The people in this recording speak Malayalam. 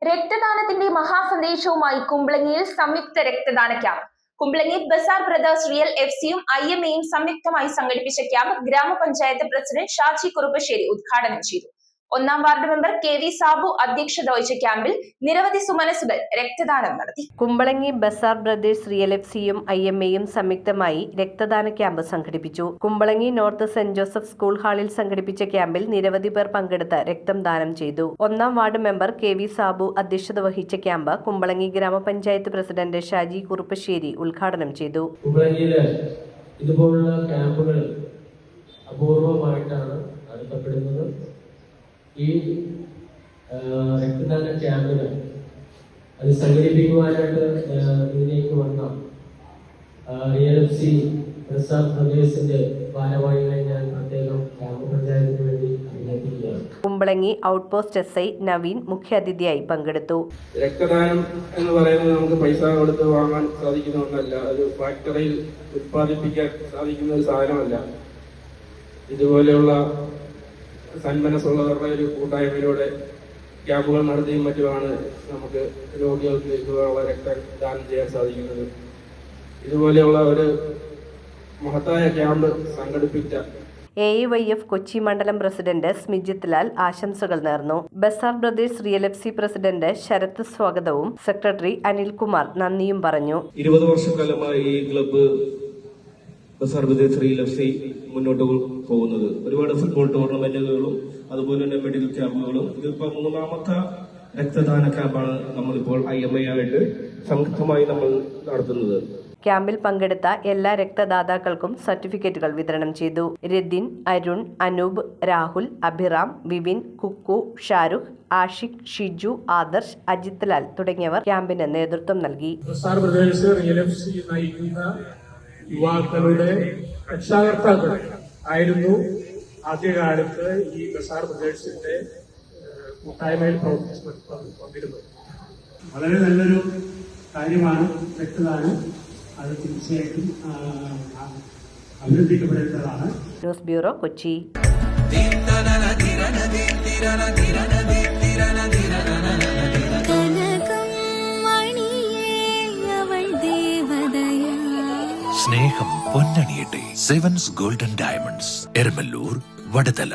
രക്തദാനത്തിന്റെ മഹാസന്ദേശവുമായി കുമ്പളങ്ങിയിൽ സംയുക്ത രക്തദാന camp. Kumbalangi Bazar brothers real എഫ്സിയും IMAയും സംയുക്തമായി സംഘടിപ്പിച്ച ക്യാമ്പ് ഗ്രാമപഞ്ചായത്ത് പ്രസിഡന്റ് ഷാജി കുറുപ്പശ്ശേരി ഉദ്ഘാടനം ചെയ്തു. 1-ാം വാർഡ് മെമ്പർ KV സാബു അധ്യക്ഷത വഹിച്ച ക്യാമ്പിൽ നിരവധി സുമനസുകൾ രക്തദാനം നടത്തി. കുമ്പളങ്ങി ബസാർ ബ്രദേഴ്സ് റിയൽ എഫ്സിയും IMAയും സംയുക്തമായി രക്തദാന ക്യാമ്പ് സംഘടിപ്പിച്ചു. Kumbalangi north saint Joseph school ഹാളിൽ സംഘടിപ്പിച്ച ക്യാമ്പിൽ നിരവധി പേർ പങ്കെടുത്ത് രക്തം ദാനം ചെയ്തു. 1-ാം വാർഡ് മെമ്പർ KV സാബു അധ്യക്ഷത വഹിച്ച ക്യാമ്പ് കുമ്പളങ്ങി ഗ്രാമപഞ്ചായത്ത് പ്രസിഡന്റ് ഷാജി കുറുപ്പശ്ശേരി ഉദ്ഘാടനം ചെയ്തു. ഇതുപോലുള്ള ക്യാമ്പുകൾ അപൂർവമായിട്ടാണ് നടത്തപ്പെടുന്നത്. ഈ രക്തദാന ക്യാമ്പിന് അത് സംഘടിപ്പിക്കുവാനായിട്ട് ഇതിലേക്ക് വന്ന റിയൽ എഫ്സി ബസാർ ബ്രദേഴ്സിന്റെ ഭാരവാഹികളെ ഞാൻ പ്രത്യേകം ഗ്രാമപഞ്ചായത്തിന് വേണ്ടി അഭിനന്ദിക്കുകയാണ്. Kumbalangi outpost SI Naveen മുഖ്യാതിഥിയായി പങ്കെടുത്തു. രക്തദാനം എന്ന് പറയുന്നത് നമുക്ക് പൈസ കൊടുത്ത് വാങ്ങാൻ സാധിക്കുന്ന ഒന്നല്ല. ഒരു ഫാക്ടറിയിൽ ഉത്പാദിപ്പിക്കാൻ സാധിക്കുന്ന ഒരു സാധനമല്ല. ഇതുപോലെയുള്ള സന്മനസ്സുള്ളവരുടെ ഒരു കൂട്ടായ്മയിലൂടെ ക്യാമ്പുകൾ നടത്തിയും മറ്റുമാണ് നമുക്ക് രോഗികൾക്ക് ഇതുപോലുള്ള രക്തദാനം ചെയ്യാൻ സാധിക്കുന്നത്. ഇതുപോലെയുള്ള ഒരു മഹത്തായ ക്യാമ്പ് സംഘടിപ്പിച്ച AIYF കൊച്ചി മണ്ഡലം പ്രസിഡന്റ് സ്മിജിത് ലാൽ ആശംസകൾ നേർന്നു. Bazar brothers real FC president Sarath സ്വാഗതവും സെക്രട്ടറി അനിൽകുമാർ നന്ദിയും പറഞ്ഞു. 20 വർഷക്കാലമായി ഈ club Bazar brothers real FC മുന്നോട്ട് പോകുന്നത്. ഒരുപാട് ഫുട്ബോൾ ടൂർണമെന്റുകളും അതുപോലെ തന്നെ മെഡിക്കൽ ക്യാമ്പുകളും. ഇതിപ്പോ 3-ാമത്തെ രക്തദാന ക്യാമ്പാണ് നമ്മളിപ്പോൾ IMA ആയിട്ട് സംയുക്തമായി നമ്മൾ നടത്തുന്നത്. ക്യാമ്പിൽ പങ്കെടുത്ത എല്ലാ രക്തദാതാക്കൾക്കും സർട്ടിഫിക്കറ്റുകൾ വിതരണം ചെയ്തു. രദിൻ, അരുൺ, അനൂപ്, രാഹുൽ, അഭിറാം, വിപിൻ, കുക്കു, ഷാരുഖ്, ആഷിഖ്, ഷിജു, ആദർശ്, അജിത് ലാൽ തുടങ്ങിയവർ ക്യാമ്പിന് നേതൃത്വം നൽകി. ബസാർ ബ്രദേഴ്സ് റിയൽ എഫ്സി നയിക്കുന്ന യുവാക്കളുടെ രക്ഷാകർത്താക്കൾ ആയിരുന്നു ആദ്യകാലത്ത് ഈ ബസാർ ബ്രദേഴ്സിന്റെ കൂട്ടായ്മയിൽ പ്രവർത്തിച്ചിരുന്നത്. വളരെ നല്ലൊരു കാര്യമാണ് രക്തദാനം. അത് തീർച്ചയായിട്ടും അഭിനന്ദിക്കപ്പെടേണ്ടതാണ്. News bureau, Kochi. സ്നേഹം പൊന്നണിയട്ടെ. Sevens golden diamonds, Eramalloor, Vadathala.